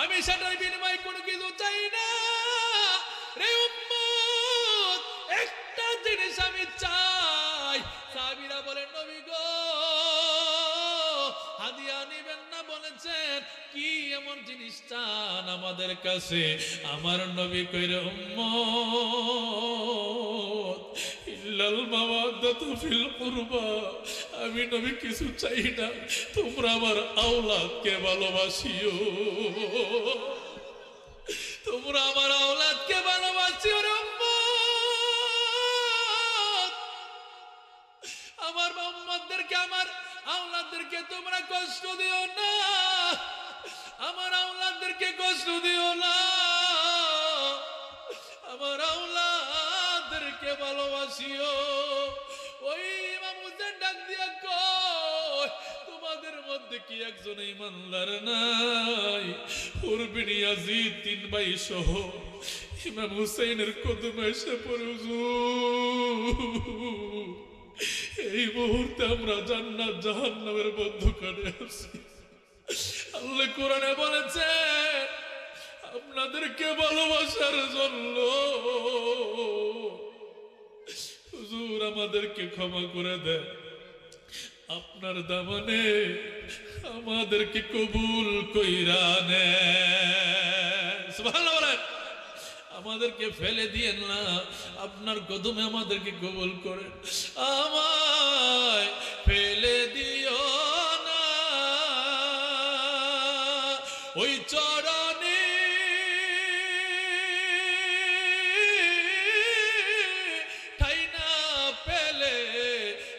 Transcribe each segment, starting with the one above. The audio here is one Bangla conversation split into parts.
আমি সেটার বিনিময়ে কোনো কিছু চাই না রে উম্মত। একটা জিনিস আমি চাই। সাহাবীরা বলেন নবী গো হাদিয়া নিবেন না বলেছেন, কি এমন জিনিস চান আমাদের কাছে? আমার নবী কইরে উম্মত ইল্লাল মাওয়াদাতু ফিল কুরবা, আমি নবী কিছু চাই না, তোমরা আমার আওলাদকে ভালোবাসিও, তোমরা আমার আওলাদকে ভালোবাসিও রে উম্মত। আমার উম্মতদেরকে আমার আওলাদদেরকে তোমরা কষ্ট দিও না, আমার আওলাদদেরকে কষ্ট দিও না, আমার আওলাদদেরকে ভালোবাসিও। ওই ইমাম হোসেন ডাক দিয়া কয় তোমাদের মধ্যে কি একজন ইমানদার নাই? হুরবিন ইয়াজিদ 3 ভাই সহ ইমাম হুসাইনের কদমে এসে পড়ে হুজুর এই মুহূর্তে আমরা জান্নাত জাহান্নামের মধ্যখানে আছি। আল্লাহ কোরআনে বলেছে আপনাদেরকে ভালোবাসার জন্য হুজুর আমাদেরকে ক্ষমা করে দেন, আপনার দামানে আমাদেরকে কবুল কইরা নেন। সুবহানাল্লাহ বলেন। আমাদেরকে ফেলে দিয়েন না, আপনার কদমে আমাদেরকে কবুল করেন। আমায় ফেলে দিও না ওই চরণে ঠাই না পেলে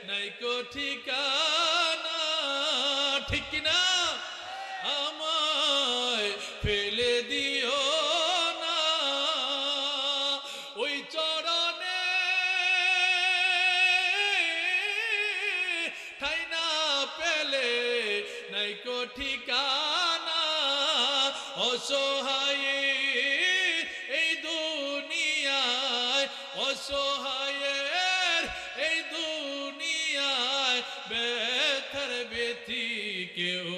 নাই কো ঠিকানা, ঠিক না? আমায় ফেলে দিও না ওই চরণে ঠাই না পেলে নাই কো ঠিকানা, অসহায় এই দুনিয়ায়, অসহায়ের এই দুনিয়ায় ব্যথার ব্যথি কেউ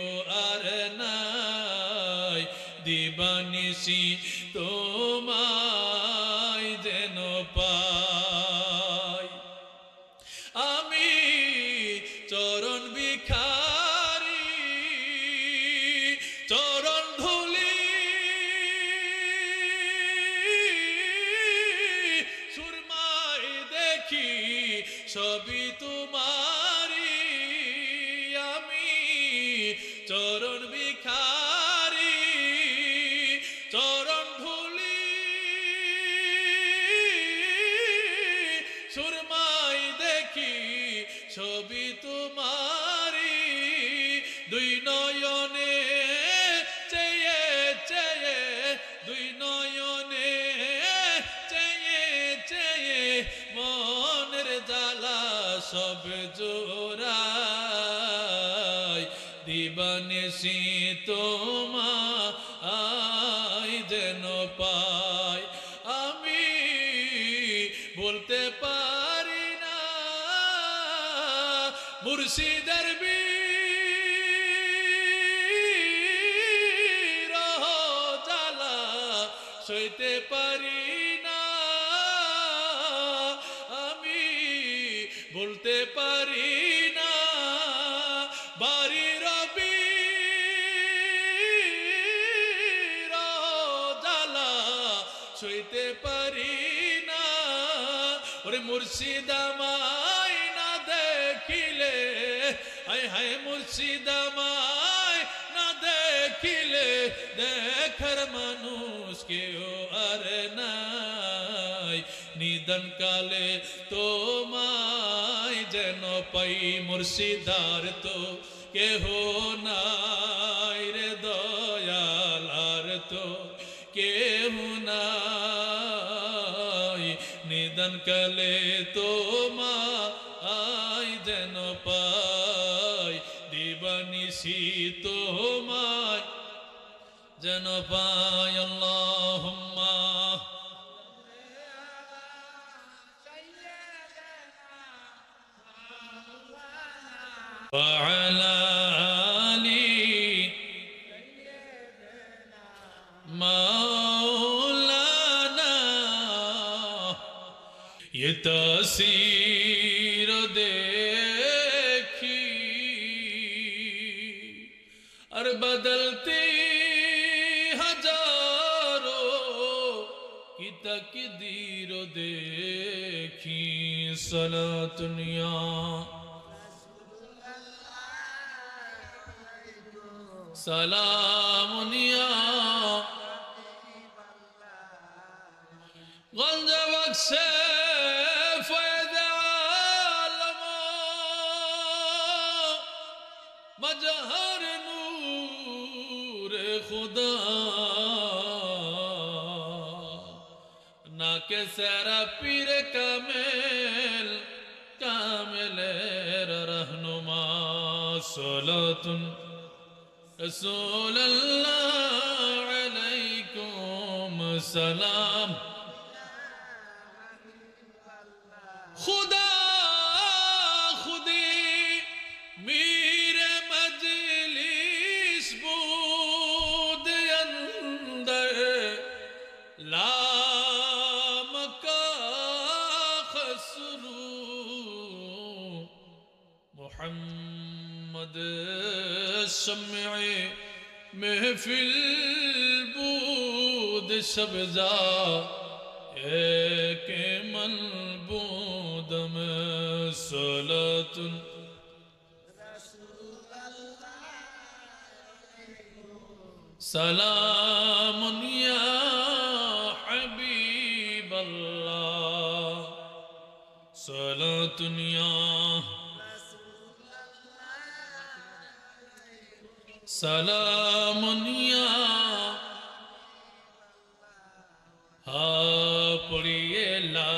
আর নাই, দিবানিশি তোমায় যেন পাই। আমি চরণ ভিখারি চরণ ধুলি সুরমাই দেখি সবই তোমারি, আমি চরণ ভিখারি চরণ ধুলি সুরমাই দেখি সবই তোমারি, দুই নয়নে চেয়ে চেয়ে, দুই নয়নে চেয়ে চেয়ে মনের জ্বালা সব জোড়াই, দিবানিশি তোমায় যেন পাই। আমি বলতে পারি না মুর্শিদের বিরহ জ্বালা সইতে পারি না, আমি বলতে পারি না বাড়ির জ্বালা সইতে পারি না। ওরে মুর্শিদ আমায় না দেখিলে, হায় হায় মুর্শিদ আমায় না দেখিলে দেখার মানুষ কেউ আর নাই, নিদান কালে তোমায় যেন পাই মুর্শিদার তো কেহ নাই রে দয়াল, আর তো কেহ নাই, নিদান কালে তোমায় যেন পাই, দিবানিশি তোমায় যেন পাই। আল্লাহুম্মা ওয়া আলা আলি मौलाना ये तस्वीर देखी और बदलती हजारों की तकदीर देखी सलातुनिया सलामुनिया गंज बख्शे फैज़ आलमा मजहर नूर खुदा ना के सारा पीर कामिल कामिल रहनुमा सलातुन रसूल अल्लाह अलैकुम सलाम खुदा खुदी मेरे मजलिस बूद अंदर लाम का खसरू मोहम्मद शम्मे महफिल बूद शबजा एक मलबूद में सलातुन सलामुन या हबीब अल्लाह सलातुन या सलामुन या हा पढ़िए ला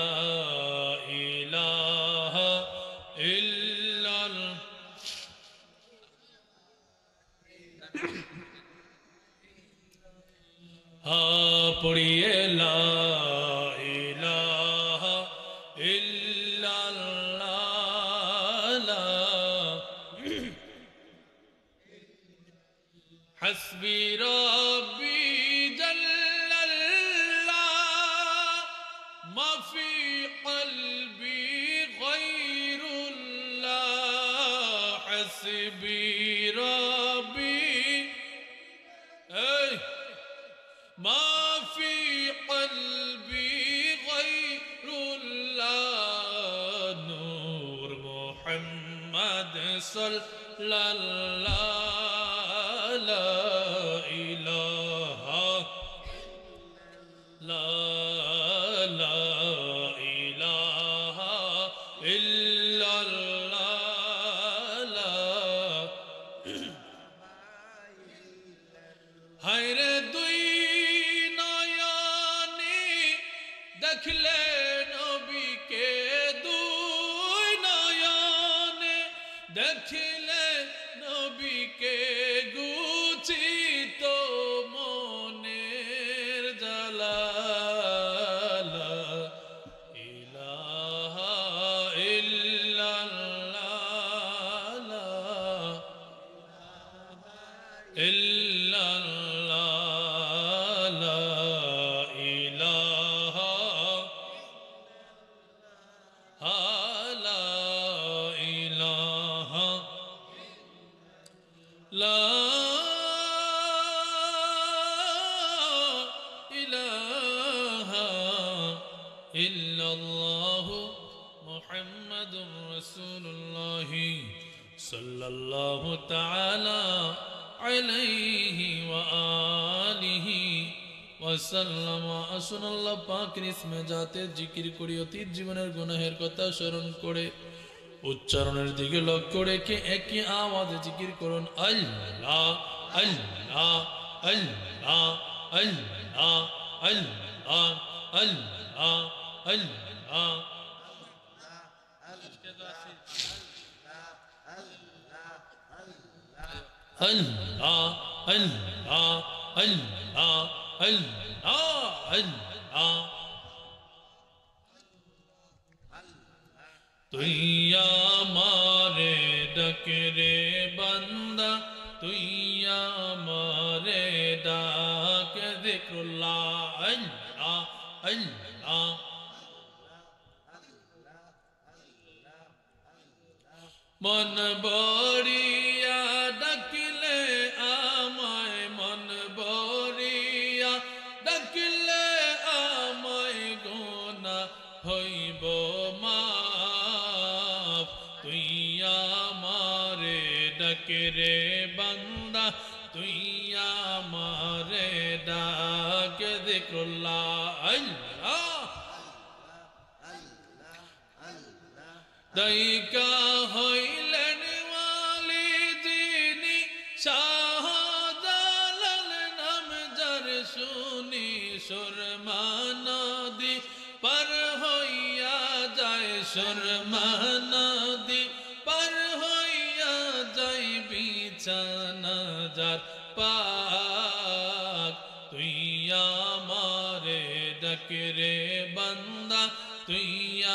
इलाहा इल्लल्लाह हा पढ़िए ला इलाहा इल्लल्लाह हस्बी रब्बी माफी क़ल्बी ग़ैरुल्लाह हस्बी रब्बी माफी क़ल्बी ग़ैरुल्लाह नूर मोहम्मद सल्लल्लाहु ला इलाहा ला हायरे दुई नयने देखले नबी के दुई नयने देखले नबी के गुची तो मोनेर जला ला इलाहा इल्लल्लाह मुहम्मदुर रसूलुल्लाह सल्लल्लाहु ताला अलैहि व आलिहि वसल्लम আসুন আল্লাহ পাকের ইসমে জাতে জিকির করি অতীত জীবনের গুনাহের কথা স্মরণ করে উচ্চারণের দিকে লক্ষ্য রেখে একই আওয়াজে জিকির করুন আল্লাহ আল্লাহ আল্লাহ আল্লাহ আল্লাহ আল্লাহ আল্লাহ Allah, Allah, Allah, Allah, Allah. তুই আমারে ডাকে রে বান্দা তুই আমারে ডাক যিকরুল্লাহ আল্লাহ আল্লাহ মন বড়িয়া ডাকিলে আমায় মন বড়িয়া ডাকিলে আমায় গোনা হইব মাফ তুই আমারে ডাকে রে বান্দা তুই আমারে ডাক যিকরুল্লাহ আল্লাহ দাইকা হইলেন ওয়ালি যিনি শাহজালাল নাম যার শুনি সুরমা নদী পার হইয়া যায় সুরমা নদী পার হইয়া যায় বিছানা যার পাক তুই আমারে ডাকে রে বান্দা তুই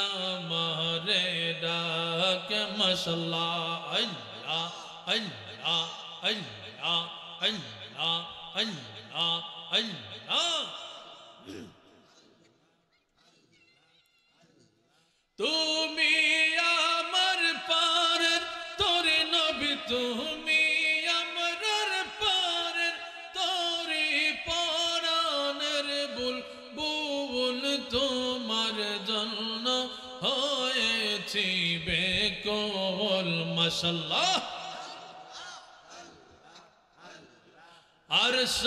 আমারে ডাক মাশাআল্লাহ আল্লাহ আল্লাহ আল্লাহ আল্লাহ আল্লাহ আল্লাহ তুমি আমার পারের তোরে নবী তুমি আমরার পারের তোরে পরাণের বুলবুল তোমার জন্য হয়েছি বেকল মাশাআল্লাহ আরশ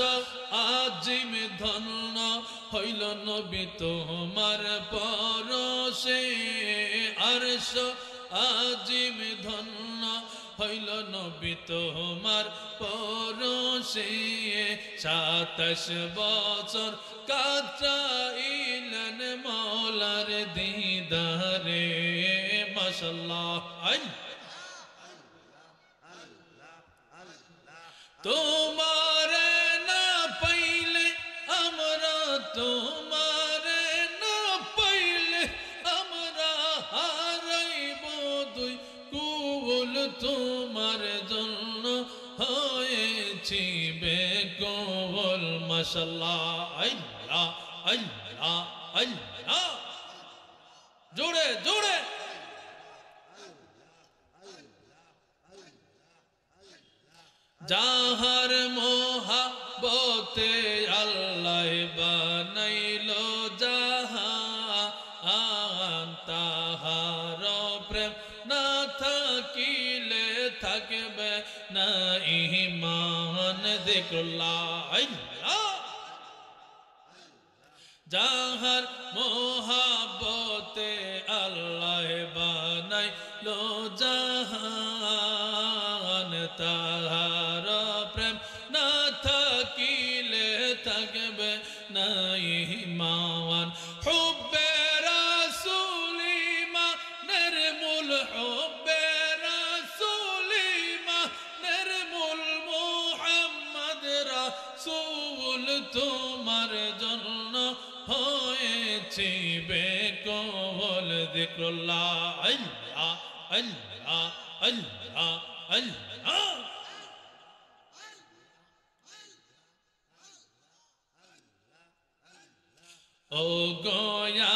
আজিম ধন্য হইল নবী তোমার পরশে আরশ আজিম ধন্য হইল নবী তোমার পরশে 27 বছর কাটাইলেন মওলার দিদারে মাশাআল্লাহ তোমারে না পাইলে আমরা তোমারে না পাইলে আমরা হারাইব দুই কুল তোমার জন্য হয়েছি বেকল মাশাআল্লাহ আল্লাহ আল্লাহ আল্লাহ জোরে জোরে যাহার মোহাব্বতে আল্লাহ বানাইলো জাহান তাহার প্রেম না থাকিলে থাকবে না ঈমান যিকরুল্লাহ আল্লাহ যাহার মোহাব্বতে আল্লাহ বানাইলো জাহান তাহার প্রেম না থাকিলে থাকবে না ঈমান হুব্বে রাসূল ঈমানের মূল হুব্বে রাসূল ঈমানের মূল মুহাম্মদ রাসূল তোমার জন্য হয়েছি বেকল যিকরুল্লাহ আল্লাহ আল্লাহ আল্লাহ আল্লাহ ও গো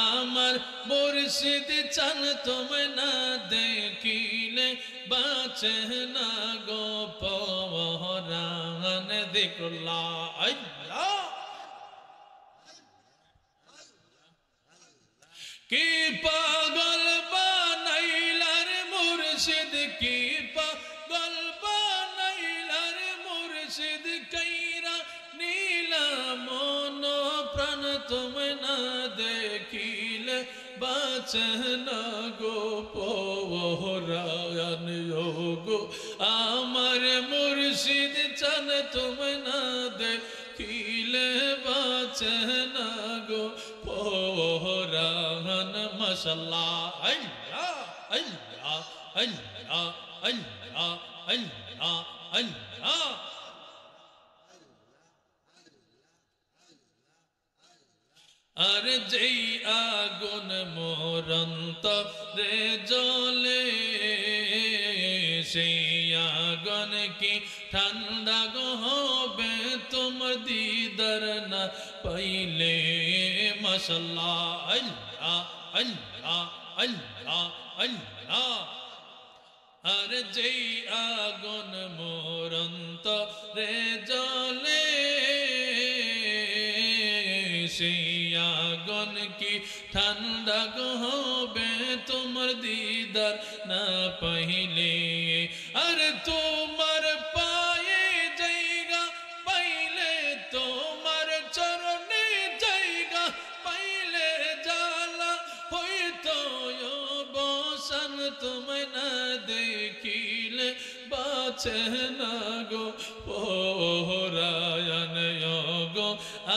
আমার মুর্শিদ চান তুমি না দেখিলে বাঁচে না গো পরাণ যিকরুল্লাহ আল্লাহ কি পাগল বানাইলার মুর্শিদ কি পাগল বানাইলার মুর্শিদ কইরা নীলা মন প্রাণ তুমি না দেখিলে বাঁচে না গো পরাণ গো আমার মুর্শিদ চান তুমি না দেখিলে বাঁচে না গো পরাণ মাশাআল্লাহ আল্লাহ আল্লাহ আল্লাহ আল্লাহ আল্লাহ আল্লাহ আর যেই আগুন মোরন্তরে জ্বলে সেই আগুন কি ঠান্ডা গো হবে তোমার দিদার না পাইলে মাশাআল্লাহ আল্লাহ আল্লাহ আল্লাহ আল্লাহ আর যেই আগুন মোর অন্তরে জ্বলে সেই আগুন কি ঠান্ডা গো হবে তোমার দিদার না পাইলে আর তোমার পায়ে জায়গা পাইলে তোমার চরণে জায়গা পাইলে জ্বালা হইতো বসান তুমি না দেখিলে বাঁচে না গো পরায়ণ গো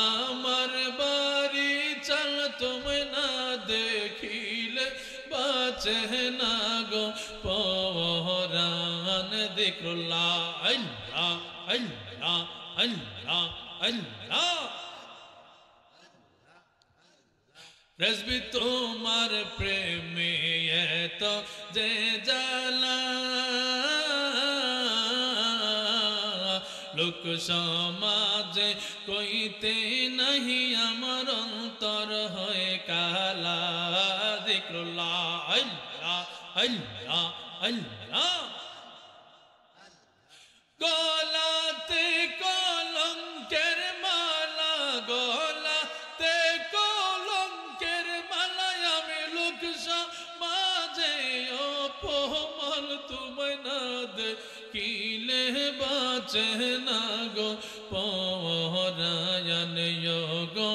আমার বাড়ি চল তুমি না দেখিলে বাঁচে না গো পরায়ণ যিকরুল্লাহ আল্লাহ আল্লাহ আল্লাহ আল্লাহ রসবি তোমার প্রেমে এত যে জ্বালা লোক সমাজে কইতে নাহি আমার অন্তর হয়ে কালা যিকরুল্লাহ আল্লাহ আল্লাহ আল্লাহ গলাতে কলঙ্কের মালা গলাতে কলঙ্কের মালা আমি লোক সমাজে অপমান তুমি না দেখিলে বাঁচে না গো পরায়ণ গো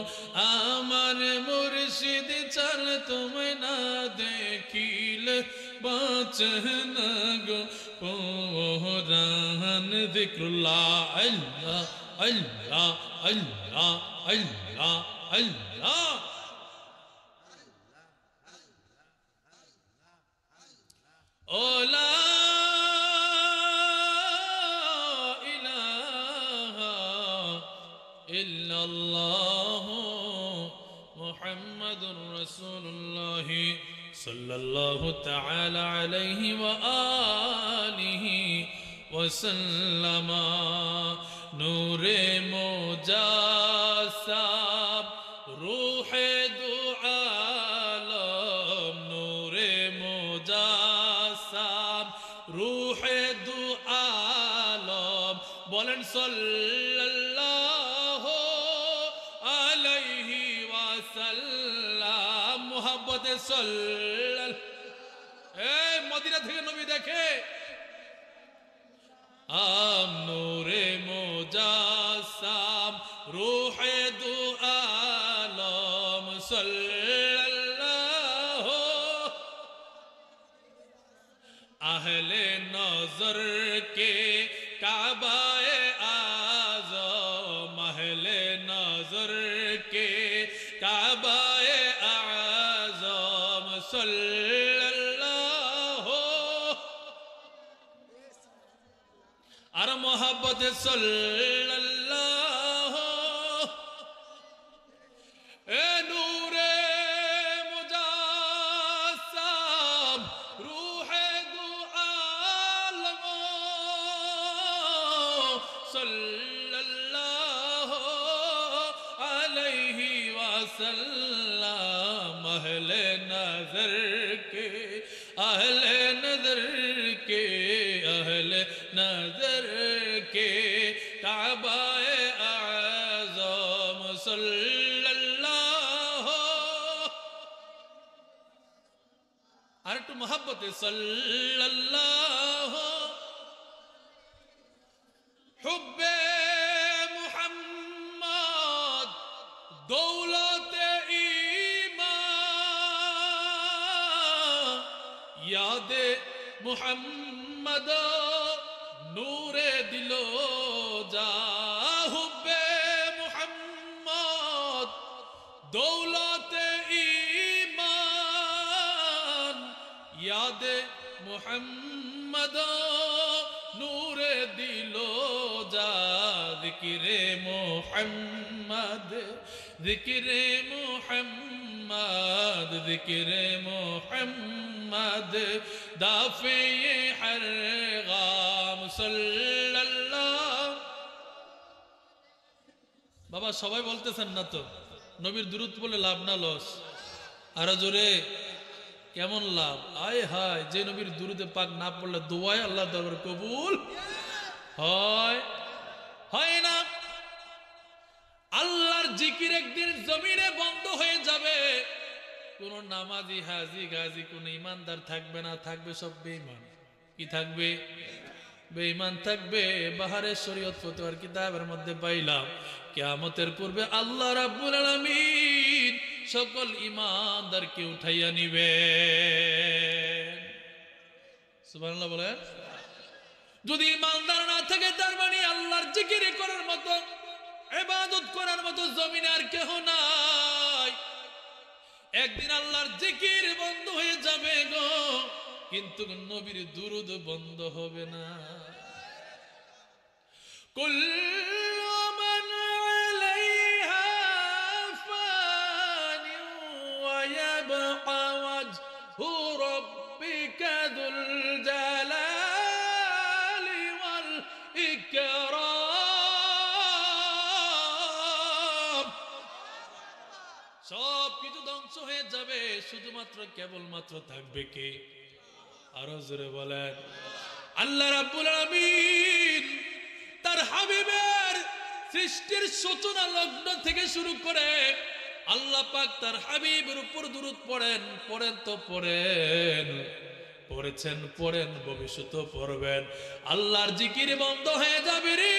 আমার মুর্শিদ চল তুমি না দেখিলে বাঁচে না গো পরায়ণ যিকরুল্লাহ আল্লাহ আল্লাহ আল্লাহ আল্লাহ আল্লাহ ওলা ইলাহা ইল্লাল্লাহ মুহাম্মাদুর রাসূলুল্লাহ সাল্লাল্লাহু তাআলা আলাইহি ওয়া আলিহি وسلم نور مجسم روح دو عالم نور مجسم روح دو عالم بولن صلى الله عليه وسلم محبت صلى মদিনা থেকে নবী দেখে নূরে মুজাসসাম রূহে দু আলম সাল্লাল্লাহু আহলে নজর কে কাবায়ে আযম আহলে নজর কে কাবায়ে আযম সাল্লাল্লাহু আর মোহাব্বত সাল্লাল্লাহু এ নূরে মুজাসসাম রূহে দু আলম সাল্লাল্লাহু আলাইহি ওয়াসাল্লাম আহলে নজর কে আহলে নজর কে আহলে नजर के काबाए आज़म सल्लल्लाहु और तू मोहब्बत सल्लल्लाहु हुब्बे मुहम्मद दौलत ईमान याद मुहम्मद नूरे दिलो जा हुब्बे मुहम्मद दौलत ईमान याद मुहम्मद नूरे दिलो जा जिक्रे मुहम्मद जिक्रे मुहम्मद जिक्रे मुहम्मद दाफ़े हर गाम सल्लल्लाहु বাবা সবাই বলতেছেন না তো, নবীর দুরূদ বলে লাভ না লস? আরো জোরে, কেমন লাভ? আয় হায়, যে নবীর দুরূদে পাক না পড়লে দোয়ায় আল্লাহর দরবারে কবুল হয় হয় না। আল্লাহর জিকির একদিন জমিনে বন্ধ হয়ে যাবে, কোন নামাজি হাজি গাজী কোন ইমানদার থাকবে না, থাকবে সব বেঈমান। কি থাকবে? বেঈমান থাকবে। বাহারে শরীয়ত ফতোয়ার কিতাবের মধ্যে পাইলাম কিয়ামতের পূর্বে আল্লাহ রাব্বুল আলামিন সকল ইমানদারকে উঠাইয়া নিবেন। সুবহানাল্লাহ বলেন। যদি ইমানদার না থাকে তার মানে আল্লাহর জিকির করার মতো, ইবাদত করার মতো জমিনে আর কেহ নাই। একদিন আল্লাহর জিকির বন্ধ হয়ে যাবে গো, কিন্তু নবীর দুরূদ বন্ধ হবে না। কুল্লু মান আলাইহা ফানি ওয়া ইয়াবকা ওয়াজহু রাব্বিকা যুল জালালি ওয়াল ইকরাম। সব কিছু ধ্বংস হয়ে যাবে, শুধুমাত্র কেবলমাত্র থাকবে কে? আরো জোরে বলেন। আল্লাহ রাব্বুল আলামিন তার হাবিবের সৃষ্টির সূচনা লগ্ন থেকে শুরু করে আল্লাহ পাক তার হাবিবের উপর দুরূদ পড়েন, পড়েন তো পড়েন, পড়েছেন পড়েন, ভবিষ্যতেও পড়বেন। আল্লাহর জিকির বন্ধ হয়ে যাবে রে,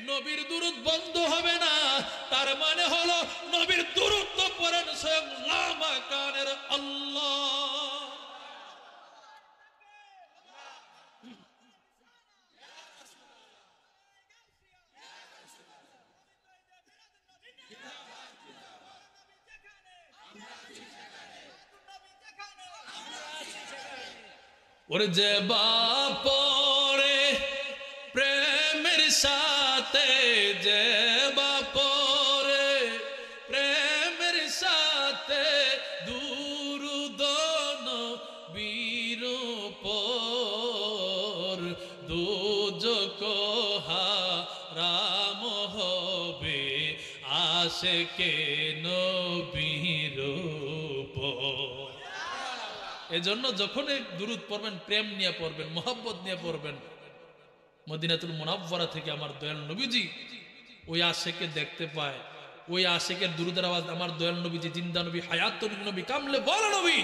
নবীর দুরূদ বন্ধ হবে না। তার মানে হলো নবীর দুরূদ তো পড়েন স্বয়ং লামাকানের আল্লাহ। ওরে যে বাপরে প্রেমের সাথে, যে বাপরে প্রেমের সাথে দুরূদ নবীর উপর, দোজখ হারাম হবে আশিকে নবীর উপর। এজন্য যখন দুরূদ পড়বেন প্রেম নিয়ে পড়বেন, মোহাব্বত নিয়ে পড়বেন। মদিনাতুল মুনাওয়ারা থেকে আমার দয়াল নবীজি ওই আশিককে দেখতে পায়, ওই আশিকের দুরূদের আওয়াজ আমার দয়াল নবীজি, জিন্দা নবী, হায়াত নবী, কামলে বলা নবী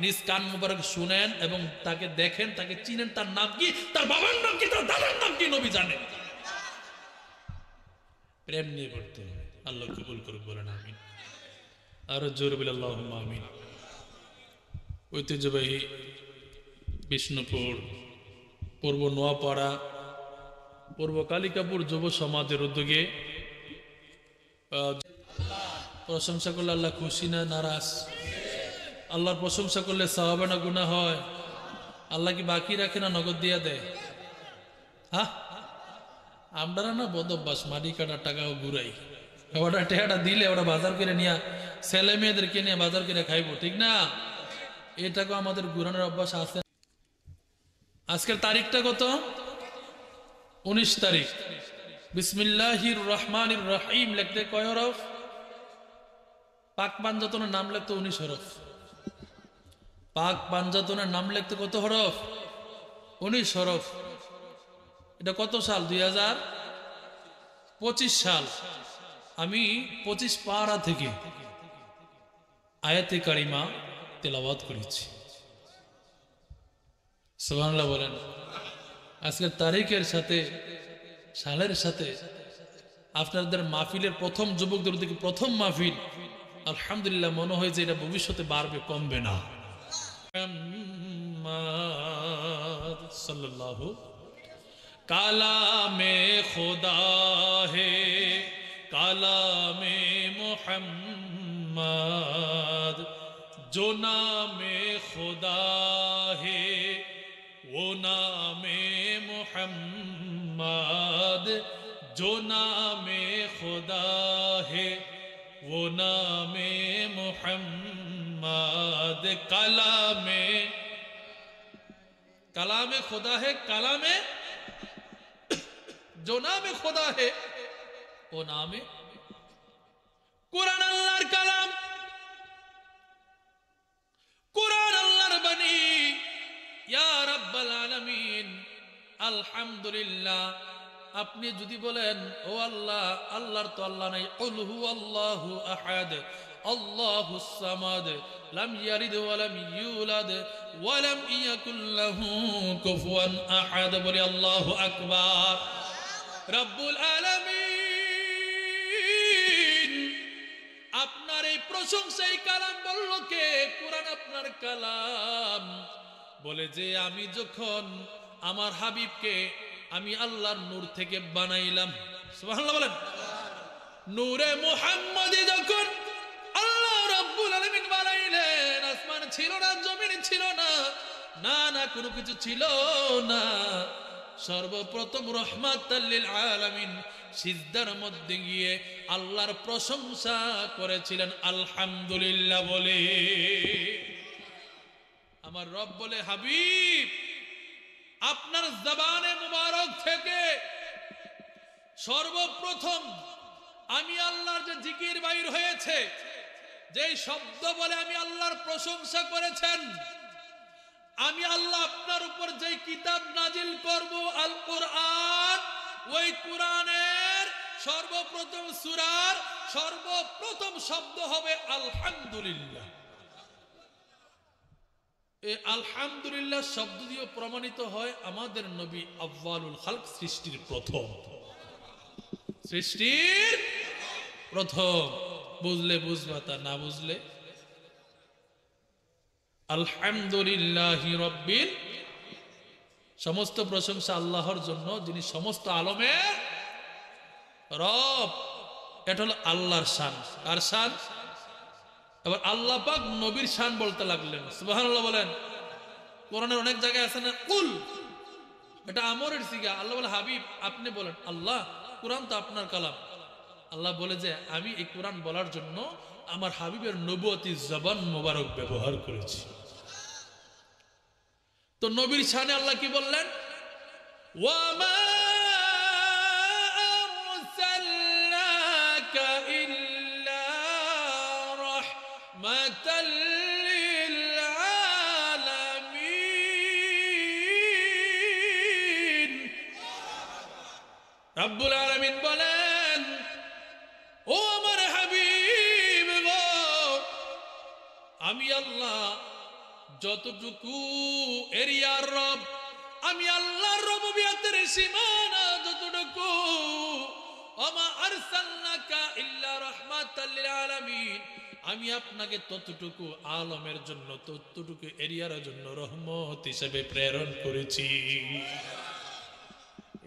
নিজ কান মুবারক শুনেন এবং তাকে দেখেন, তাকে চিনেন। তার নাম কি, তার বাবার নাম কি, তার দাদার নাম কি নবী জানেন। প্রেম নিয়ে পড়তে হবে। আল্লাহ কবুল করুক, বলেন আমিন। আরো জোরে বলে আল্লাহুম্মা আমিন। ঐতিহ্যবাহী বিষ্ণুপুর, পূর্ব নোয়াপাড়া, পূর্ব কালিকাপুর যুব সমাজের উদ্যোগে প্রশংসা করলে আল্লাহ খুশি না নারাজ? আল্লাহর প্রশংসা করলে সওয়াব না গুনাহ হয়? আল্লাহ কি বাকি রাখে না নগদ দিয়া দেয়? হ্যাঁ, আমরা না বদ অভ্যাস, মাটি কাটার টাকাও ঘুরাই। ওটা টেহাটা দিলে ওরা বাজার করে নিয়ে ছেলে মেয়েদেরকে নিয়ে বাজার করে খাইবো, ঠিক না? এটাকে আমাদের ঘুরানোর অভ্যাস আছে। আজকের তারিখটা কত? 19 তারিখ। বিসমিল্লাহির রহমানির রহিম লিখতে কয় হরফ? পাক পাঞ্জাতনের নাম লিখতে 19 হরফ। পাক পাঞ্জাতনের নাম লিখতে কত হরফ? 19 হরফ। এটা কত সাল? 2025 সাল। আমি 25 পারা থেকে আয়াতে কারিমা তেলাওয়াত করেছি। সুবহানাল্লাহ বলেন। আজকের তারিখের সাথে, সালের সাথে আপনাদের মাহফিলের প্রথম যুবকদের দিকে প্রথম মাহফিল, আলহামদুলিল্লাহ মনে হয় যে এটা ভবিষ্যতে বাড়বে, কমবে না। সাল্লাল্লাহু কালামে খোদা হে, কালামে মুহাম্মদ, जो नामे खुदा है वो नामे मुहम्मद, जो नामे खुदा है वो नामे मुहम्मद, कलामे, कलामे खुदा है, कलामे जो नामे खुदा है ও নামে। কোরআন আল্লাহর কালাম, কোরআন আল্লাহর বাণী। ইয়া রাব্বাল আলামিন, আলহামদুলিল্লাহ। আপনি যদি বলেন ও আল্লাহ, আল্লাহর তো আল্লাহ নাই, কুল হুয়াল্লাহু আহাদ আল্লাহুস সামাদ লাম ইয়ালিদ ওয়া লাম ইউলাদ ওয়া লাম ইয়াকুল লাহু কুফুয়ান আহাদ। বলি আল্লাহু আকবার। রব্বুল আলামিন, আপনার এই প্রশংসা, এই কালাম বলল কে? কোরআন আপনার কালাম। বলে যে আমি যখন আমার হাবিবকে আমি আল্লাহর নূর থেকে বানাইলাম, সুবহানাল্লাহ বলেন, নূরে মুহাম্মদি যখন আল্লাহ রাব্বুল আলামিন বানাইলেন, আসমান ছিল না, জমিন ছিল না, না না কোনো কিছু ছিল না। সর্বপ্রথম রহমাতাল লিল আলামিন সিজদার মধ্যে গিয়ে আল্লাহর প্রশংসা করেছিলেন আলহামদুলিল্লাহ বলে। আমার রব বলে, হাবিব আপনার জবানে মুবারক থেকে সর্বপ্রথম আমি আল্লাহর যে জিকির বাইর হয়েছে, যেই শব্দ বলে আমি আল্লাহর প্রশংসা করেছেন, আমি আল্লাহ আপনার উপর যেই কিতাব নাজিল করব আল কোরআন, ওই কোরআনের সর্বপ্রথম সূরার সর্বপ্রথম শব্দ হবে আলহামদুলিল্লাহ। এই আলহামদুলিল্লাহ শব্দ দিয়ে প্রমাণিত হয় আমাদের নবী আউয়ালুল খালক, সৃষ্টির প্রথম, সৃষ্টির প্রথম। বুঝলে বুঝবা, তা না বুঝলে আলহামদুলিল্লাহি রাব্বিল, সমস্ত প্রশংসা আল্লাহর জন্য যিনি সমস্ত আলমের রব। এটা হলো আল্লাহর শান। কার শান? এবার আল্লাহ পাক নবীর শান বলতে লাগলেন, সুবহানাল্লাহ বলেন। কোরআনের অনেক জায়গায় আছে না কুল, এটা আমরের সিগা। আল্লাহ বলে, হাবিব আপনি বলেন। আল্লাহ, কোরআন তো আপনার কালাম। আল্লাহ বলে যে আমি এই কোরআন বলার জন্য আমার হাবিবের নবুয়তি জবান মোবারক ব্যবহার করেছি। তো নবীর শানে আল্লাহ কি বললেন? ওয়ামা আরসালনাকা ইল্লা রাহমাতাল লিল আলামিন। রব্বুল আলামিন বলেন, ও আমার হাবিব গো, আমি আল্লাহ যতটুকু এরিয়ার রব, আমি আল্লাহর রুবুবিয়তের সীমানা যতটুকু, ওমা আরসালনাকা ইল্লা রাহমাতাল লিল আলামিন, আমি আপনাকে ততটুকু আলমের জন্য, ততটুকু এরিয়ার জন্য রহমত হিসেবে প্রেরণ করেছি।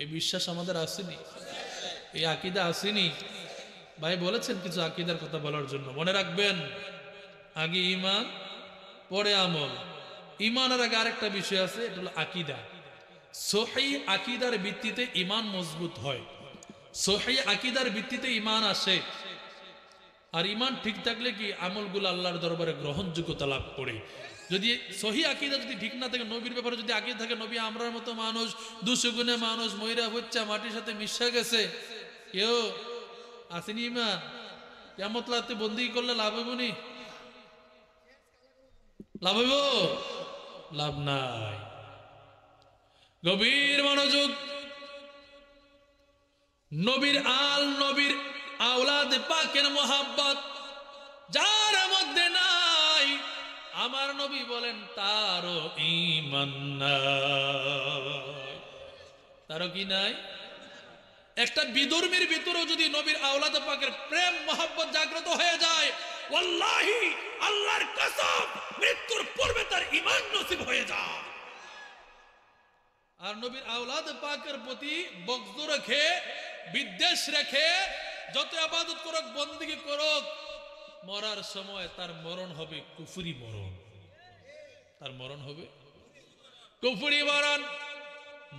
এই বিশ্বাস আমাদের আসেনি? এই আকীদা আসেনি? ভাই বলেছেন কিছু আকীদার কথা বলার জন্য, মনে রাখবেন আগে ঈমান পরে আমল। ঈমানের আগে আরেকটা বিষয় আছে, এটা হলো আকীদা। সহিহ আকীদার ভিত্তিতে ঈমান মজবুত হয়, সহিহ আকীদার ভিত্তিতে ঈমান আসে। আর ঈমান ঠিক থাকলে কি আমলগুলো আল্লাহর দরবারে গ্রহণযোগ্যতা লাভ করে। যদি সহিহ আকীদা যদি ঠিক না থাকে, নবীর ব্যাপারে যদি আকীদা থাকে নবী আমরার মতো মানুষ, 200 গুণে মানুষ, ময়রা হচ্ছে মাটির সাথে মিশা গেছে, কেউ আসেনি ঈমান, কিয়ামত রাতে বন্দী করলে লাভ হইব নি? লাভ হইব? লাভ নাই। গভীর মনোযোগ। নবীর আল, নবীর আওলাদ পাকের মোহাব্বত যার মধ্যে নাই, আমার নবী বলেন তারও ঈমান নাই। তারও কি নাই? একটা বিধর্মীর ভিতরেও যদি নবীর আওলাদ পাকের প্রেম মোহাব্বত জাগ্রত হয়ে যায়, ওয়াল্লাহি আল্লাহর কসম, মৃত্যুর পূর্বে তার ঈমান নসিব হয়ে যায়। আর নবীর আওলাদ পাকের প্রতি বগজ রেখে, বিদ্বেষ রেখে যত ইবাদত করুক, বন্দেগী করুক, মরার সময় তার মরণ হবে কুফরি মরণ। তার মরণ হবে কুফরি মরণ।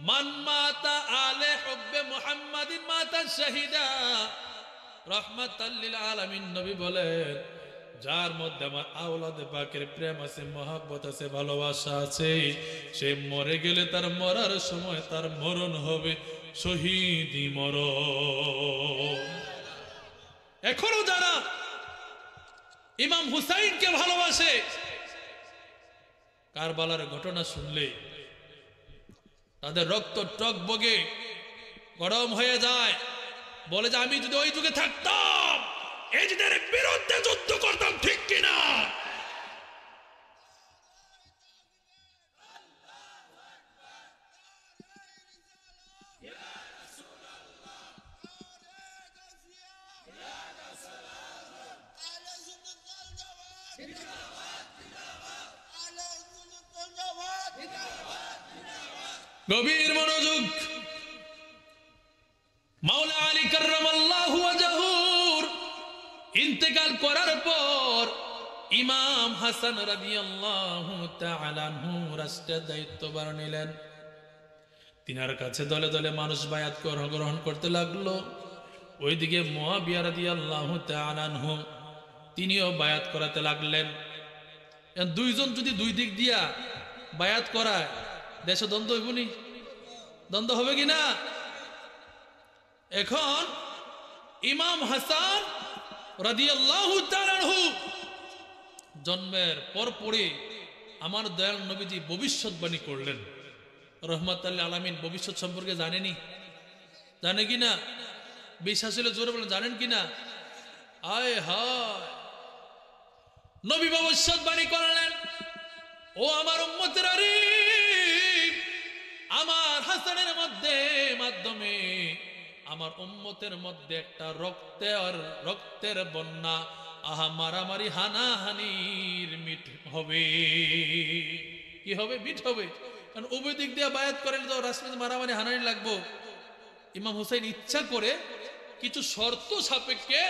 মান মাতা আলে হুব্বে মুহাম্মাদিন মাতা শাহিদা। রাহমাতাল লিল আলামিন নবী বলেন, যার মধ্যে আমার আওলাদ পাকের প্রেম আছে, মহব্বত আছে, ভালোবাসা আছে, সে মরে গেলে তার মরার সময় তার মরণ হবে শহীদি মরণ। এখনো যারা ইমাম হুসাইনকে ভালোবাসে, কারবালার ঘটনা শুনলে তাদের রক্ত টকবগে গরম হয়ে যায়, বলে যে আমি যদি ওই যুগে থাকতাম এজিদের বিরুদ্ধে যুদ্ধ করতাম, ঠিক কিনা? গভীর মনোযোগ। মাওলা আলী কাররামাল্লাহু ওয়াজহুর ইন্তেকাল করার পর ইমাম হাসান রাদিয়াল্লাহু তাআলা আনহু রাষ্ট্রের দায়িত্বভার নিলেন। তিনার কাছে দলে দলে মানুষ বায়াত গ্রহণ করতে লাগলো। ওইদিকে মুআবিয়া রাদিয়াল্লাহু তাআলা আনহু তিনিও বায়াত করাতে লাগলেন। দুইজন যদি দুই দিক দিয়া বায়াত করায় দেশে দ্বন্দ্ব হইব নি? দ্বন্দ্ব হবে কিনা? এখন ইমাম হাসান রাদিয়াল্লাহু তাআলা আনহু জন্মের পরপরই আমার দয়াল নবীজি ভবিষ্যৎবাণী করলেন। রহমাতুল লিল আলামিন ভবিষ্যৎ সম্পর্কে জানেনি? জানে কিনা? বিশ্বাস হলে জোরে বলেন, জানেন কিনা? আয় হায়, নবী ভবিষ্যৎবাণী করলেন, ও আমার উম্মতেরা রে, আমার হাসানের মাধ্যমে আমার উম্মতের মধ্যে একটা রক্তের বন্যা, আহা মারামারি হানাহানির মিট হবে। কি হবে? মিট হবে। কারণ উভয় দিক দিয়ে বায়াত করেন তো রাজনীতি মারামারি হানাহানি লাগবো। ইমাম হুসাইন ইচ্ছা করে কিছু শর্ত সাপেক্ষে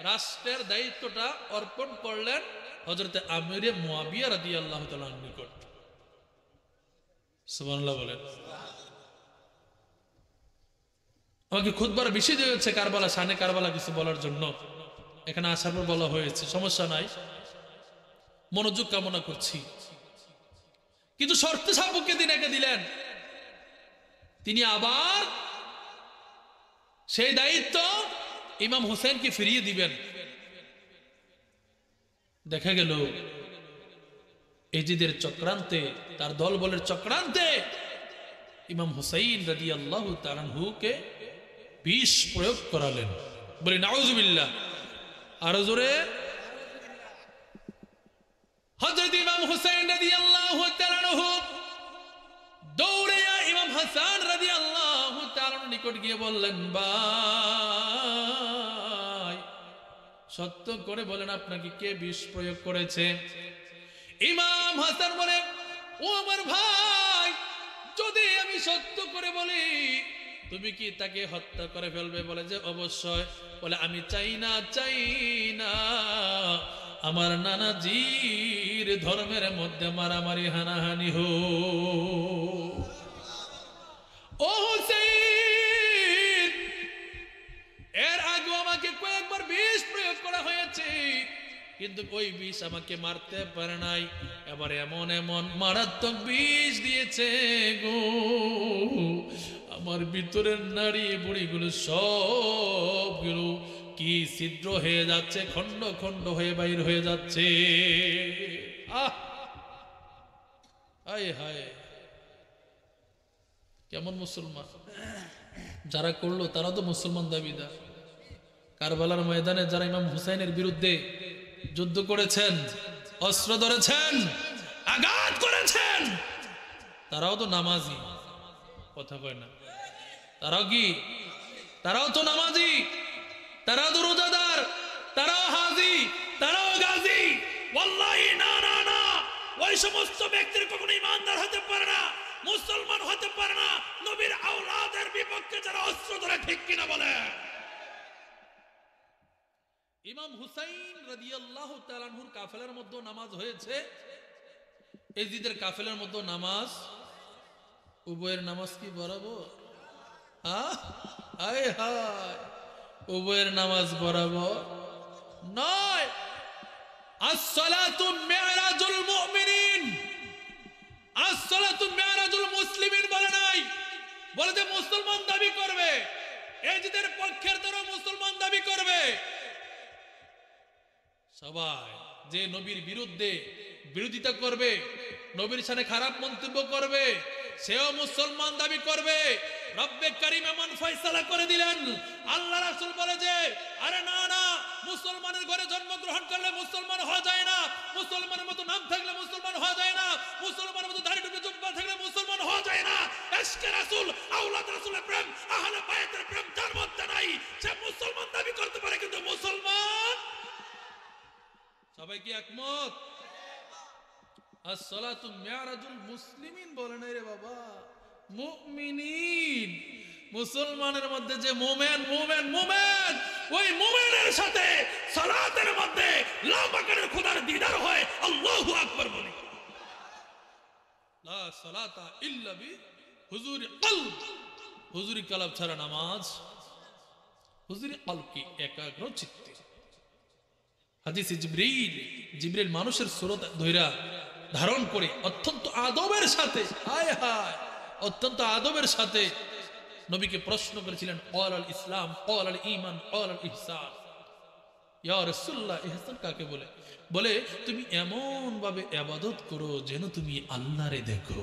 রাষ্ট্রের দায়িত্বটা অর্পণ করলেন হযরতে আমিরে মুআবিয়া রাদিয়াল্লাহু তাআলার নিকট। সুবহানাল্লাহ বলেন। আমাকে খুতবার বেশি দিয়েছে কারবালা, শানে কারবালা কিছু বলার জন্য এখানে আসার পর বলা হয়েছে, সমস্যা নাই, মনোযোগ কামনা করছি। কিন্তু শর্ত সাপেক্ষে তিনাকে দিলেন, তিনি আবার সেই দায়িত্ব ইমাম হুসাইনকে ফিরিয়ে দিবেন। দেখা গেল এজিদের চক্রান্তে, তার দলবলের চক্রান্তে ইমাম হুসাইন রাদিয়াল্লাহু তাআলা আনহুকে বিষ প্রয়োগ করালেন। বলি নাউজুবিল্লাহ। আরো জোরে। হযরত ইমাম হুসাইন রাদিয়াল্লাহু তাআলা আনহু দৌড়ে ইমাম হাসান রাদিয়াল্লাহু তাআলা নিকট গিয়ে বললেন, ভাই সত্য করে বলেন আপনাকে কে বিষ প্রয়োগ করেছে? ইমাম হাসান বলে, ও আমার ভাই, যদি আমি সত্য করে বলি তুমি কি তাকে হত্যা করে ফেলবে? বলে যে অবশ্যই। বলে আমি চাই না আমার নানাজির ধর্মের মধ্যে মারামারি হানাহানি হো। ও হুসাইন, এর আগে আমাকে কয়েকবার বিষ প্রয়োগ করা হয়েছে, কিন্তু ওই বিষ আমাকে মারতে পারে নাই। এবার এমন মারাত্মক বিষ দিয়েছে গো, আমার ভিতরের নারী বুড়িগুলো সবগুলো কি ছিদ্র হয়ে যাচ্ছে, খন্ড খন্ড হয়ে বাইর হয়ে যাচ্ছে। হায় হায়, কেমন মুসলমান! যারা করলো তারা তো মুসলমান দাবিদার। কারবালার ময়দানে যারা ইমাম হুসাইনের বিরুদ্ধে যুদ্ধ করেছেন, অস্ত্র ধরেছেন, আঘাত করেছেন, তারাও তো নামাজি। কথা কয় না? তারাও কি? তারাও তো নামাজি, তারাও তো রোজাদার, তারাও হাজি, তারাও গাজী। ওয়াল্লাহি না না না, ওই সমস্ত ব্যক্তির কখনো ইমানদার হতে পারে না, মুসলমান হতে পারে না নবীর আওলাদের বিপক্ষে যারা অস্ত্র ধরে, ঠিক কিনা বলে? ইমাম হুসাইন রাদিয়াল্লাহু তাআলা আনহুর কাফেলার মধ্যে নামাজ হয়েছে, এজিদের কাফেলার মধ্যে নামাজ। উভয়ের নামাজ কি বরাবর? হায় হায়, উভয়ের নামাজ বরাবর নয়। আস-সালাতু মি'রাজুল মুমিনিন, আস-সালাতু মি'রাজুল মুসলিমিন বলে নাই। বলে যে মুসলমান দাবি করবে, এজিদের পক্ষের দ্বারা মুসলমান দাবি করবে, সবাই যে নবীর বিরুদ্ধে বিরোধিতা করবে, নবীর সাথে খারাপ মন্তব্য করবে, সেও মুসলমান দাবি করবে। রব্বে কারীম এমন ফয়সালা করে দিলেন, আল্লাহ রাসূল বলে যে আরে না না, মুসলমানের ঘরে জন্মগ্রহণ করলে মুসলমান হওয়া যায় না, মুসলমানের মতো নাম থাকলে মুসলমান হওয়া যায় না, মুসলমানের মতো দাড়ি টুপি জুব্বা থাকলে মুসলমান হওয়া যায় না। ইশকে রাসূল, আওলাদ রাসূলের প্রেম, আহলে বায়াতের প্রেম যার মধ্যে নাই, সে মুসলমান দাবি করতে পারে কিন্তু মুসলমান। সবাই কি একমত? আসসালাতু মিরাজুল মুসলিমিন বলে নাই রে বাবা, মুমিনিন। মুসলমানের মধ্যে যে মুমিন মুমিন মুমিন, ওই মুমিনের সাথে সালাতের মধ্যে লামাকানের খোদার দিদার হয়। আল্লাহু আকবার বলি। লা সালাতা ইল্লা বি হুজুরি কলব, হুজুরি কলব ছাড়া নামাজ, হুজুরি কলব কি একাগ্র চিত্তে। হাদিসে জিবরিল মানুষের সুরত ধইরা ধারণ করে অত্যন্ত আদবের সাথে, হায় হায়, অত্যন্ত আদবের সাথে নবীকে প্রশ্ন করেছিলেন, ক্বাল আল ইসলাম, ক্বাল আল ঈমান, ক্বাল আল ইহসান। ইয়া রাসূলুল্লাহ, ইহসান কাকে বলে? বলে তুমি এমন ভাবে ইবাদত করো যেন তুমি আল্লাহরে দেখো,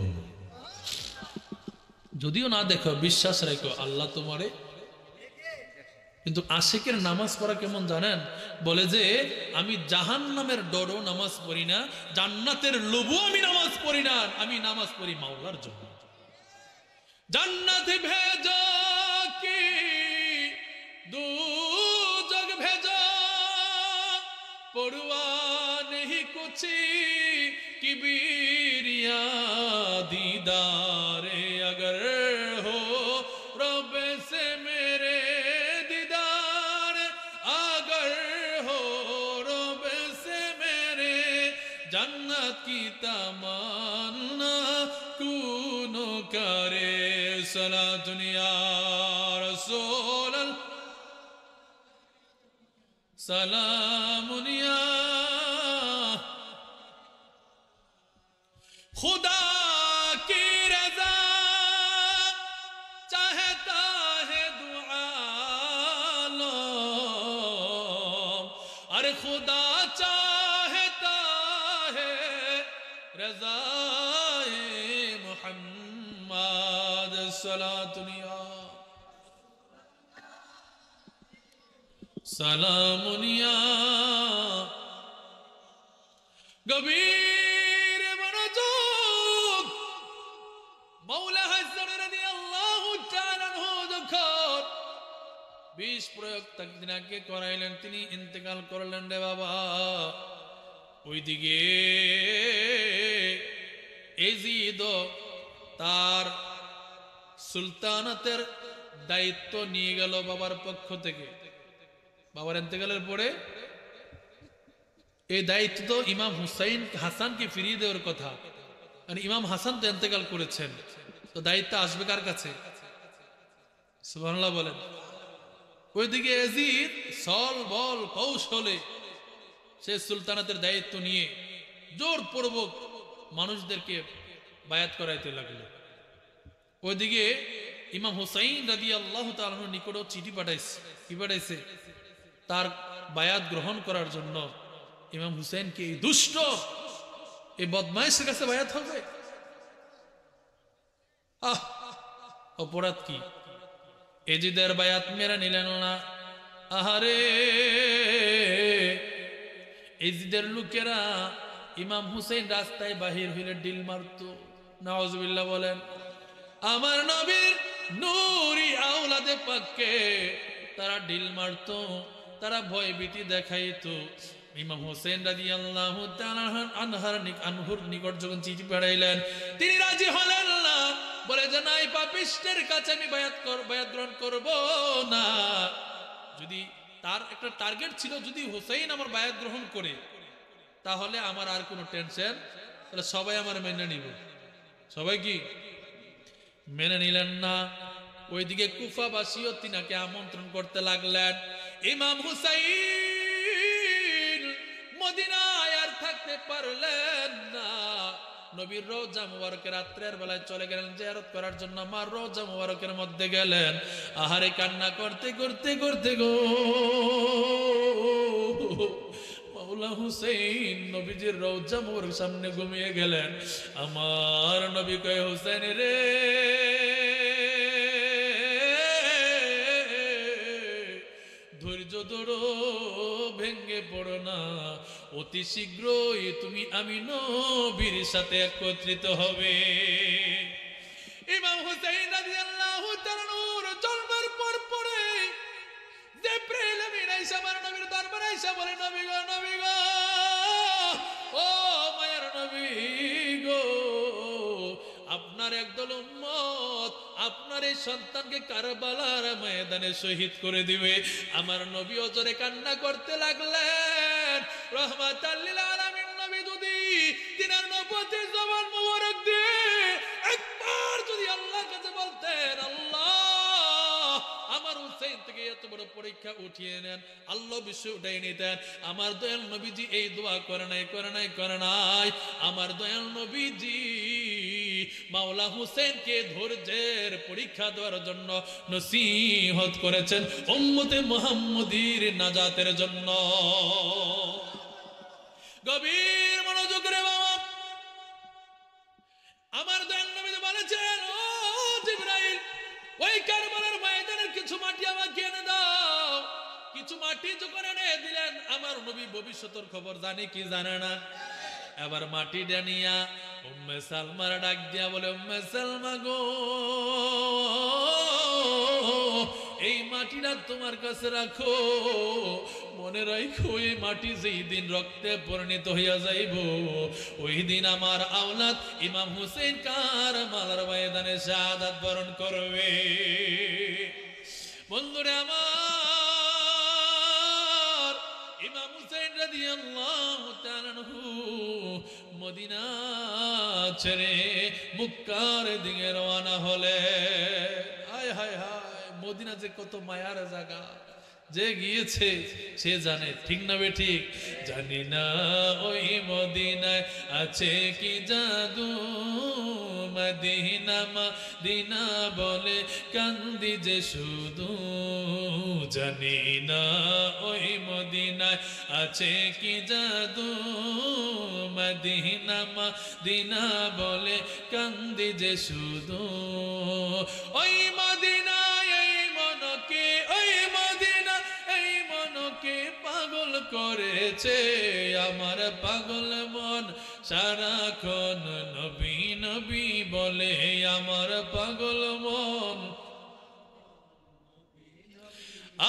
যদিও না দেখো বিশ্বাস রাখো আল্লাহ তোমারে। কিন্তু আশিকের নামাজ পড়া কেমন জানেন? বলে যে আমি জাহান্নামের ডরও নামাজ পড়ি না, জান্নাতের লোভও আমি নামাজ পড়ি না, আমি নামাজ পড়ি মাওলার জন্য। জান্নাতে ভেজা কি দুজগ ভেজা, পরোয়া নেহি কুছি কিবিরিয়া, दीदारे अगर हो रब से मेरे, दीदार अगर हो रब से मेरे, जन्नत की तमन्ना कूनो करे, सलातुन या रसूल अल्लाह, सलामुन या खुदा की रज़ा, चाहता है दुआ लो, अरे खुदा चाहता है रज़ाए मुहम्मद, सलातुन या सलामुन या गबीर मनजूक। मौला हसन রাদিয়াল্লাহু তাআলা যখন বিষ প্রয়োগ তাকদিনাকে করাইলেন, তিনি ইন্তেকাল করলেন রে বাবা। ওইদিকে এজিদ তার সুলতানাতের দায়িত্ব নিয়ে গেল বাবার পক্ষ থেকে। বাবার ইন্তেকালের পরে এই দায়িত্ব তো ইমাম হুসাইন হাসানকে ফিরিয়ে দেওয়ার কথা, আর ইমাম হাসান তো ইন্তেকাল করেছেন, তো দায়িত্ব আসবে কার কাছে? সুবহানাল্লাহ বলেন। ওইদিকে ইয়াজিদ সল বল কৌশলে সে সুলতানাতের দায়িত্ব নিয়ে জোরপূর্বক মানুষদেরকে বায়াত করাইতে লাগলো। ওইদিকে ইমাম হুসাইন রাদিয়াল্লাহু তাআলার নিকটে চিঠি পাঠাইছে। কি পাঠাইছে? তার বায়াত গ্রহণ করার জন্য। ইমাম হুসাইনকে এই দুষ্ট, এই বদমাইশের কাছে বায়াত হবে? অপরাধ কি? এজিদের বায়াত মেনে নিলেন না। আহারে, এজিদের লোকেরা ইমাম হুসাইন রাস্তায় বাহির হইলে ডিল মারত। নাউজুবিল্লাহ বলেন। আমার নবীর নূরি আওলাদে পাককে তারা ডিল মারত, তারা ভয় ভীতি দেখাইতো। ইমাম হুসাইন রাদিয়াল্লাহু তাআলা আনহুর নিকট যখন চিঠি পাঠাইলেন, তিনি রাজি হলেন না। বলে যে না, এই পাপিষ্টের কাছে আমি বায়াত গ্রহণ করব না। যদি তার একটা টার্গেট ছিল, যদি হুসাইন আমার বায়াত গ্রহণ করে তাহলে আমার আর কোনো টেনশন, তাহলে সবাই আমার মেনে নিব। সবাই কি মেনে নিলেন না। ওইদিকে কুফাবাসীও তিনাকে আমন্ত্রণ করতে লাগলেন। ইমাম হুসাইন মদিনায় আর থাকতে পারলেন না। নবীর রওজা মুবারকে রাত্রের বেলায় চলে গেলেন জিয়ারত করার জন্য। আমার রওজা মুবারকের মধ্যে গেলেন। আহারে, কান্না করতে করতে করতে গো মাওলা হুসেইন নবীজির রওজা মোবারক সামনে ঘুমিয়ে গেলেন। আমার নবী কয়, হুসেইন রে, ধৈর্য ধরো, ভেঙ্গে পড়ো না, অতি শীঘ্রই তুমি আমি নবীর সাথে একত্রিত হবে। ইমাম হুসাইন রাদিয়াল্লাহু তাআলা জন্মের পর পরে জিবরাইল আমিন আয়েশা আমার নবীর দরবারে আয়েশা বলে, নবী গো, নবী গো, ও মায়ের নবী গো, আপনার একদল উম্মত আপনার এই সন্তানকে কারবালার ময়দানে শহীদ করে দিবে। আমার নবী অজরে কান্না করতে লাগলেন। রহমাতাল লিল আলামিন নবী যদি তিনার নবুয়তের জবান মোবারক দিয়ে একবার যদি আল্লাহর কাছে বলতেন, আল্লাহ আমার হুসাইন থেকে এত বড় পরীক্ষা উঠিয়ে নেন, আল্লাহ বিশ্ব উঠাই নিতেন। আমার দয়াল নবীজি এই দোয়া করে নাই, করে নাই, করে নাই। আমার দয়াল নবীজি মাওলা হুসেনকে ধৈর্যের পরীক্ষা দেওয়ার জন্য নসিহত করেছেন উম্মতে মুহাম্মদীর নাজাতের জন্য। গভীর মনোযোগ রে বাবা, আমার দয়াল নবী বলেছেন, ও জিবরাইল, ওই কারবালার ময়দানের কিছু মাটি আমাকে এনে দাও। কিছু মাটি যখন এনে দিলেন, আমার নবী ভবিষ্যতের খবর জানে কি জানে না। এবার মাটি ডানিয়া উম্মে সালমার ডাক দিয়া বলে, উম্মে সালমা গো, এই মাটিটা তোমার কাছে রাখো, মনে রাখো এই মাটি যেই দিন রক্তে পরিণত হইয়া যাইব, ওই দিন আমার আওলাদ ইমাম হুসেইন কারবালার ময়দানে শাহাদাত বরণ করবে। বন্ধুরে আমার, ইমাম হুসেইন রাদিয়াল্লাহু তাআলা আনহু মদিনা ছেড়ে মক্কার দিকে রওনা হলে। হায় হায় হায়, মদিনা যে কত মায়ার জায়গা, যে গিয়েছে সে জানে, ঠিক না বে ঠিক? জানি না ওই মদিনায় আছে কি জাদু, মদিনা মদিনা বলে কান্দি যে শুধু, জানি না ওই মদিনায় আছে কি জাদু, মদিনা মদিনা বলে কান্দি যে শুধু। ওই মদিনায় এই মনকে, ওই মদিনা এই মনকে পাগল করেছে, আমার পাগল মন সারাক্ষণ নবী নবী বলে, আমার পাগল মন।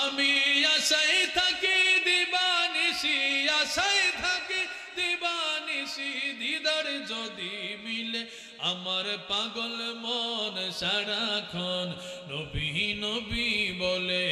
আমি আশায় থাকি দিবানিশি, আশায় থাকি দিবানিশি, দিদার যদি মিলে আমার পাগল মন সারাক্ষণ নবী নবী বলে।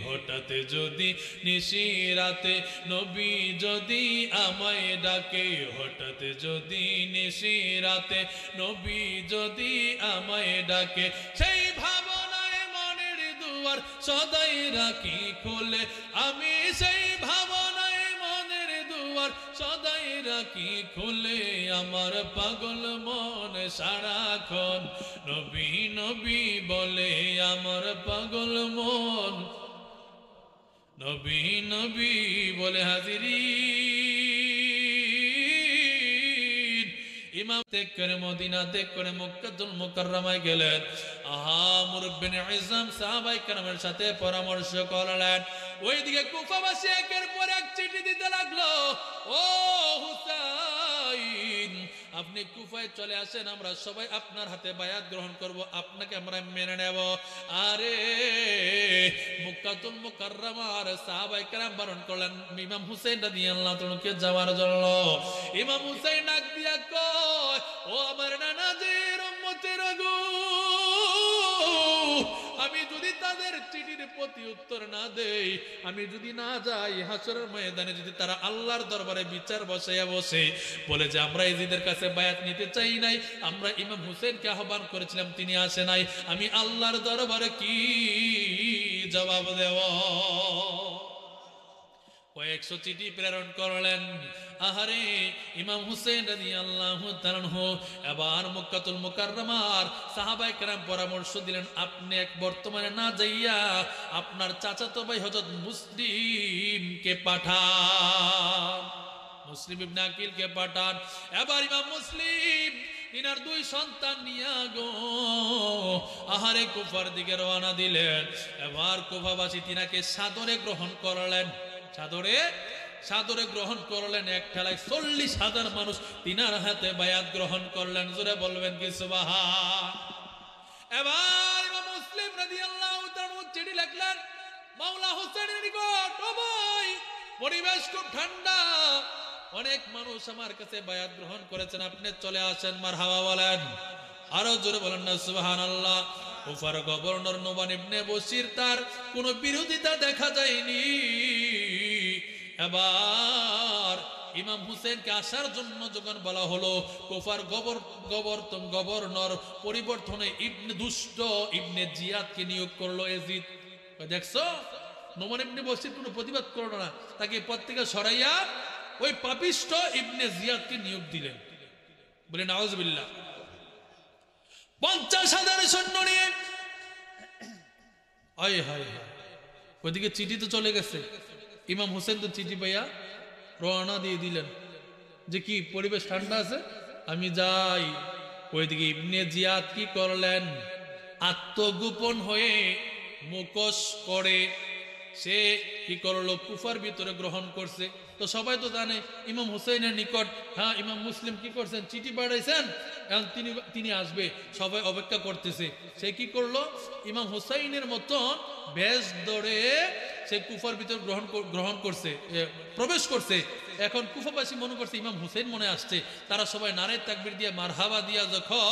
হঠাৎ যদি নিশি রাতে নবী যদি আমায় ডাকে, হঠাৎ যদি নিশি রাতে নবী যদি আমায় ডাকে, সেই ভাবনায় মনের দুয়ার সদাই রাখি খুলে, আমি সেই ভাবনায় মনের দুয়ার সদাই রাখি খুলে, আমার পাগল মন সারাক্ষণ নবী নবী বলে, আমার পাগল মন নবী নবী বলে। হাজিরিন, ইমাম ত্যাগ করে মদিনা ত্যাগ করে মক্কাতুল মুকাররমায় গেলেন। মুরব্বিনে ইজম সাহাবায়ে কেরামের সাথে পরামর্শ করলেন। ওইদিকে কুফাবাসী একের পর এক চিঠি দিতে লাগলো, ও হুসাইন, আপনি কুফায় চলে আসেন, আমরা সবাই আপনার হাতে বায়াত গ্রহণ করব, আপনাকে আমরা মেনে নেব। আরে মক্কাতুল মুকাররমার সাহাবায়ে কেরাম বারণ করলেন ইমাম হুসাইন রাদিয়াল্লাহু তাআলাকে যাওয়ার জন্য। ইমাম হুসাইন ডাক দিয়া কয়, ও আমার নানাজির উম্মতের গো, আমি যদি তাদের চিঠির প্রতি উত্তর না দেই, আমি যদি না যাই হাসরের ময়দানে, যদি তারা আল্লাহর দরবারে বিচার বসাইয়া বসে বলে যে আমরা ইজিদের কাছে বায়াত নিতে চাই নাই, আমরা ইমাম হুসেনকে আহ্বান করেছিলাম তিনি আসে নাই, আমি আল্লাহর দরবারে কি জবাব দেব? কয়েকশো চিঠি প্রেরণ করলেন। আহারে ইমাম হুসেন রাদিয়াল্লাহু তাআলা আনহু এবার মক্কাতুল মুকাররমার সাহাবায়ে কেরাম পরামর্শ দিলেন, আপনি এক বর্তমানে না যাইয়া আপনার চাচাতো ভাই হযরত মুসলিমকে পাঠান। মুসলিম ইবনে আকিলকে পাঠান। এবার ইমাম মুসলিম তিনার দুই সন্তান নিয়ে গো আহারে কুফার দিকে রওনা দিলেন। এবার কুফাবাসী তিনাকে সাদরে গ্রহণ করলেন, সাদরে গ্রহণ করলেন। এক ঠেলায় 40,000 মানুষ তিনার হাতে বায়াত গ্রহণ করলেন। জোরে বলবেন কি সুবহান। এবার ইমাম মুসলিম রাদিয়াল্লাহু তাআলা চিঠি লিখলেন মাওলা হোসেনের নিকট, ও ভাই পরিবেশ খুব ঠান্ডা, অনেক মানুষ আমার কাছে বায়াত গ্রহণ করেছেন, আপনি চলে আসেন, মারহাবা বলেন, আরো জোরে বলেন না সুবহানাল্লাহ। কুফার গভর্নর নোমান ইবনে বশির তার কোনো বিরোধিতা দেখা যায়নি। এবার ইমাম হুসেনকে আসার জন্য যখন বলা হলো, কুফার গভর্নর পরিবর্তনে ইবনে দুষ্ট ইবনে জিয়াদকে নিয়োগ করলো এজিদ। দেখছো, নোমান ইবনে বশির কোনো প্রতিবাদ করলো না, তাকে পদ থেকে সরাইয়া ওই পাপিষ্ট ইবনে জিয়াদকে নিয়োগ দিলেন। বলে নাউজুবিল্লাহ। 50,000 সৈন্য নিয়ে আয় হায় হায়, ওইদিকে চিঠি তো চলে গেছে। ইমাম হোসেন তো চিঠি পাইয়া রওনা দিয়ে দিলেন যে কি পরিবেশ ঠান্ডা আছে, আমি যাই। ওইদিকে ইবনে জিয়াদ কি করলেন, আত্মগোপন হয়ে মুখোশ করে সে কি করলো, কুফার ভিতরে গ্রহণ করছে। তো সবাই তো জানে ইমাম হুসাইনের নিকট, হ্যাঁ ইমাম মুসলিম কি করছেন, চিঠি পাঠাইছেন, এখন তিনি আসবে, সবাই অপেক্ষা করতেছে। সে কি করলো, ইমাম হুসাইনের মতন বেশ ধরে সে কুফার ভিতর গ্রহণ করছে, প্রবেশ করছে। এখন কুফাবাসী মনে করছে ইমাম হুসাইন মনে আসছে, তারা সবাই নারে তাকবীর দিয়ে মারহাবা দিয়া যখন